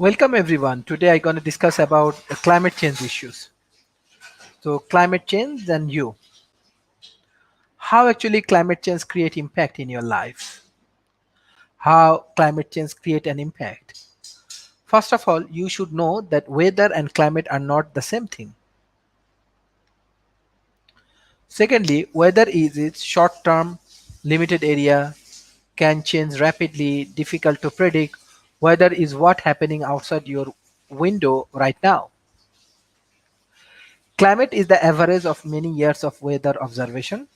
Welcome everyone. Today I'm going to discuss about climate change issues. So climate change and you. How actually climate change create impact in your life? How climate change create an impact? First of all, you should know that weather and climate are not the same thing. Secondly, weather is its short term, limited area, can change rapidly, difficult to predict. Weather is what happening outside your window right now. Climate is the average of many years of weather observation.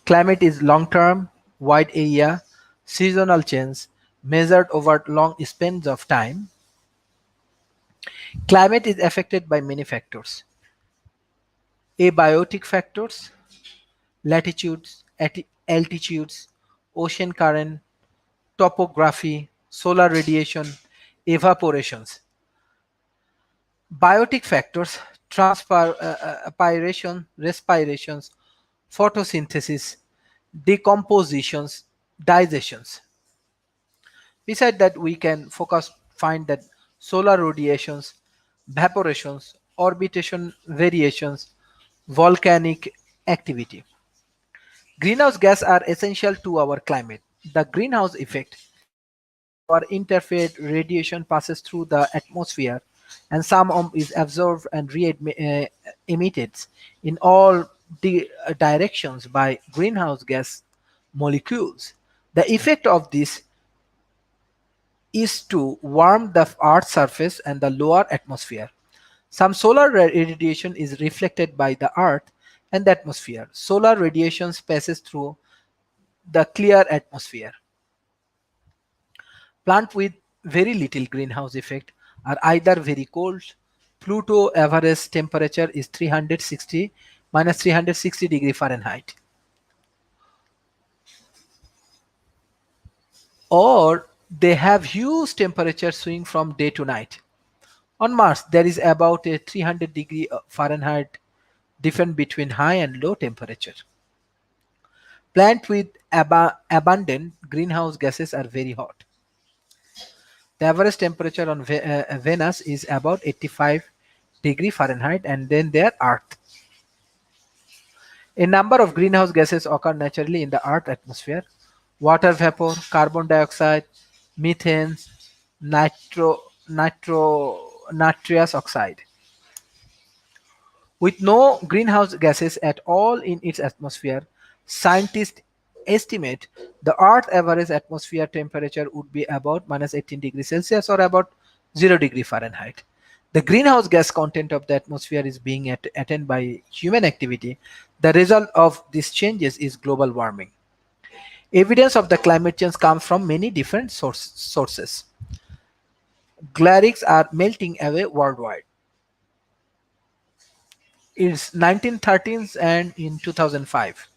Climate is long-term, wide area, seasonal change measured over long spans of time. Climate is affected by many factors. Abiotic factors, latitudes, altitudes, ocean current, topography, solar radiation, evaporations. Biotic factors, transpiration, respirations, photosynthesis, decompositions, digestions. Besides that, we can find that solar radiations, evaporations, orbitation variations, volcanic activity. Greenhouse gas are essential to our climate. The greenhouse effect or interfered radiation passes through the atmosphere and some is absorbed and emitted in all directions by greenhouse gas molecules. The effect of this is to warm the Earth's surface and the lower atmosphere. Some solar radiation is reflected by the Earth and the atmosphere. Solar radiation passes through the clear atmosphere. Plants with very little greenhouse effect are either very cold. Pluto average temperature is 360 minus 360 degree Fahrenheit, or they have huge temperature swing from day to night. On Mars, there is about a 300 degree Fahrenheit difference between high and low temperature. Plants with abundant greenhouse gases are very hot. The average temperature on Venus is about 85 degree Fahrenheit, and then there Earth. A number of greenhouse gases occur naturally in the Earth atmosphere: water vapor, carbon dioxide, methane, nitro, nitrous oxide. With no greenhouse gases at all in its atmosphere, scientists estimate the Earth's average atmosphere temperature would be about minus 18 degrees Celsius or about 0 degree Fahrenheit. The greenhouse gas content of the atmosphere is being attained by human activity. The result of these changes is global warming. Evidence of the climate change comes from many different sources. Glaciers are melting away worldwide. It's 1913s and in 2005.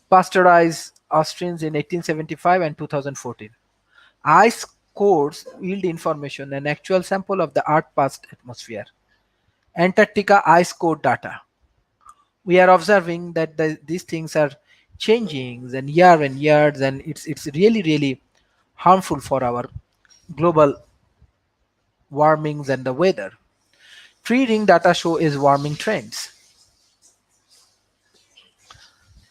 Pasteurized Austrians in 1875 and 2014. Ice cores yield information an actual sample of the Earth's past atmosphere. Antarctica ice core data. We are observing that these things are changing and years, and it's really harmful for our global warmings and the weather. Tree ring data show is warming trends.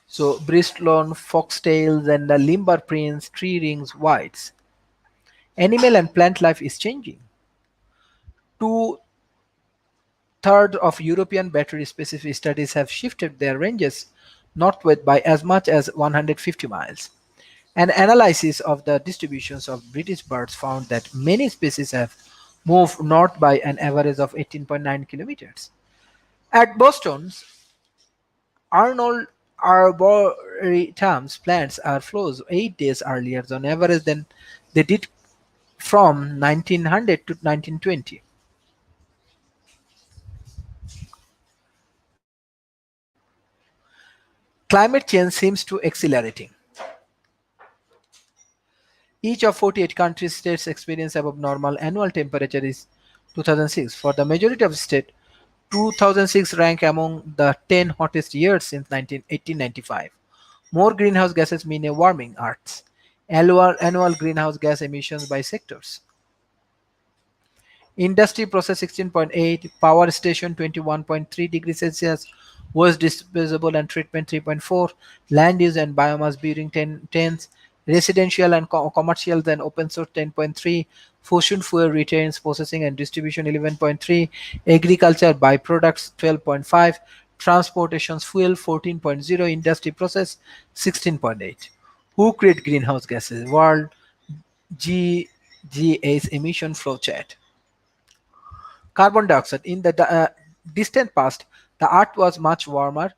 So bristlecone, foxtails, and the limber prints, tree rings, whites. Animal and plant life is changing. Two-thirds of European battery-specific studies have shifted their ranges northward by as much as 150 miles. An analysis of the distributions of British birds found that many species have moved north by an average of 18.9 kilometers. At Boston's Arnold Arboretum's plants are flows 8 days earlier on average than they did from 1900 to 1920. Climate change seems to accelerating. Each of 48 countries states experience above normal annual temperature is 2006. For the majority of states, 2006 rank among the 10 hottest years since 1895. More greenhouse gases mean a warming Earth. Annual greenhouse gas emissions by sectors. Industry process 16.8, power station 21.3 degrees Celsius, waste disposable and treatment 3.4, land use and biomass building 10s, residential and commercial and open source 10.3, fossil fuel retains processing and distribution 11.3, agriculture byproducts 12.5, transportations fuel 14.0, industry process 16.8. Who create greenhouse gases? World GGS emission flow chart. Carbon dioxide. In the distant past, the Earth was much warmer.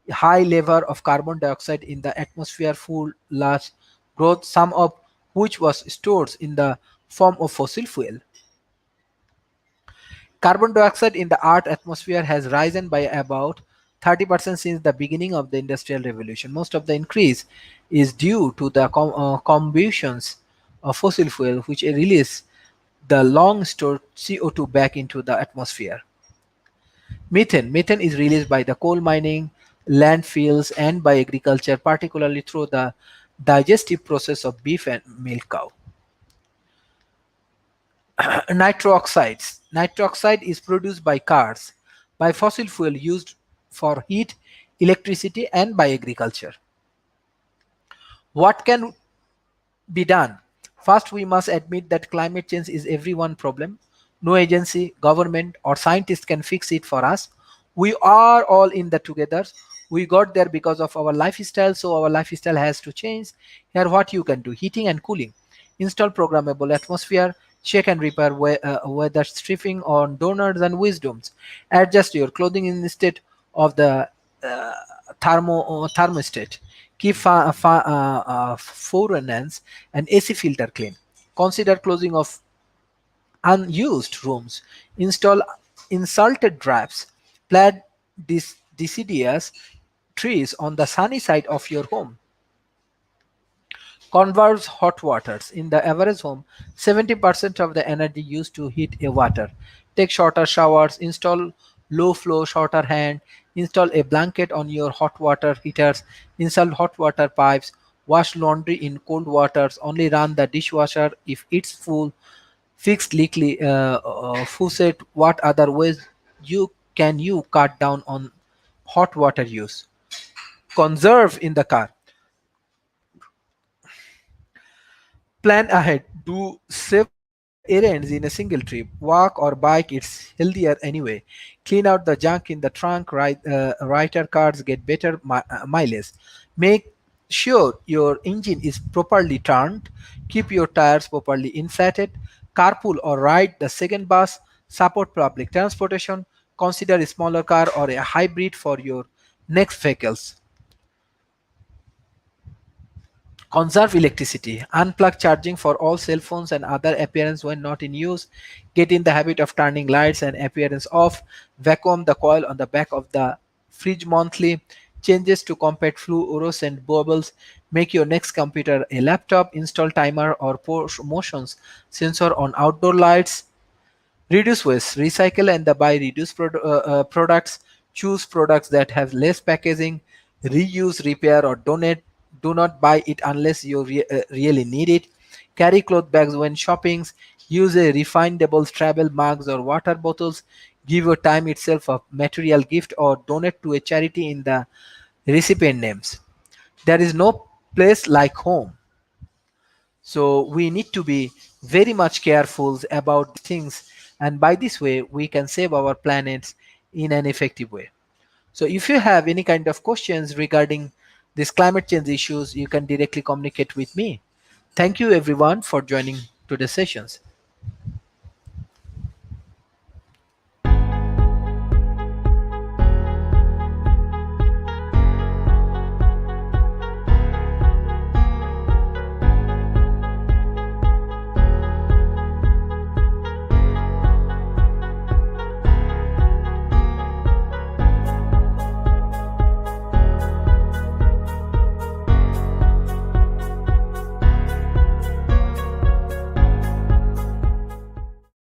High level of carbon dioxide in the atmosphere fueled large growth, some of which was stored in the form of fossil fuel. Carbon dioxide in the Earth atmosphere has risen by about 30% since the beginning of the Industrial Revolution. Most of the increase is due to the combustions of fossil fuel, which release the long stored CO2 back into the atmosphere. Methane is released by the coal mining, landfills, and by agriculture, particularly through the digestive process of beef and milk cow. Nitrooxides. Nitroxide is produced by cars, by fossil fuel used for heat, electricity, and by agriculture. What can be done? First, we must admit that climate change is everyone's problem. No agency, government, or scientist can fix it for us. We are all in the together. We got there because of our lifestyle, so our lifestyle has to change. Here, what you can do: heating and cooling, install programmable atmosphere, check and repair weather stripping on donors and wisdoms, adjust your clothing instead of the uh, thermostat. Keep foreigners and AC filter clean. Consider closing of unused rooms. Install insulted drapes. Plant deciduous trees on the sunny side of your home. Conserve hot waters. In the average home, 70% of the energy used to heat a water. Take shorter showers, install low flow shorter hand, install a blanket on your hot water heaters, install hot water pipes, wash laundry in cold waters, only run the dishwasher if it's full, fix leaky faucet. What other ways you cut down on hot water use? Conserve in the car. Plan ahead. Do several errands in a single trip. Walk or bike, it's healthier anyway. Clean out the junk in the trunk. Writer cars get better mileage. Make sure your engine is properly turned. Keep your tires properly inflated. Carpool or ride the second bus. Support public transportation. Consider a smaller car or a hybrid for your next vehicles. Conserve electricity. Unplug charging for all cell phones and other appearance when not in use. Get in the habit of turning lights and appearance off. Vacuum the coil on the back of the fridge monthly. Changes to compact fluorescent bulbs. Make your next computer a laptop. Install timer or motions sensor on outdoor lights. Reduce waste, recycle and the buy reduce products. Choose products that have less packaging. Reuse, repair, or donate. Do not buy it unless you really need it. Carry cloth bags when shopping. Use a refindable travel mugs or water bottles. Give your time itself a material gift or donate to a charity in the recipient names. There is no place like home. So we need to be very much careful about things, and by this way we can save our planets in an effective way. So if you have any kind of questions regarding these climate change issues, you can directly communicate with me. Thank you everyone for joining today's sessions.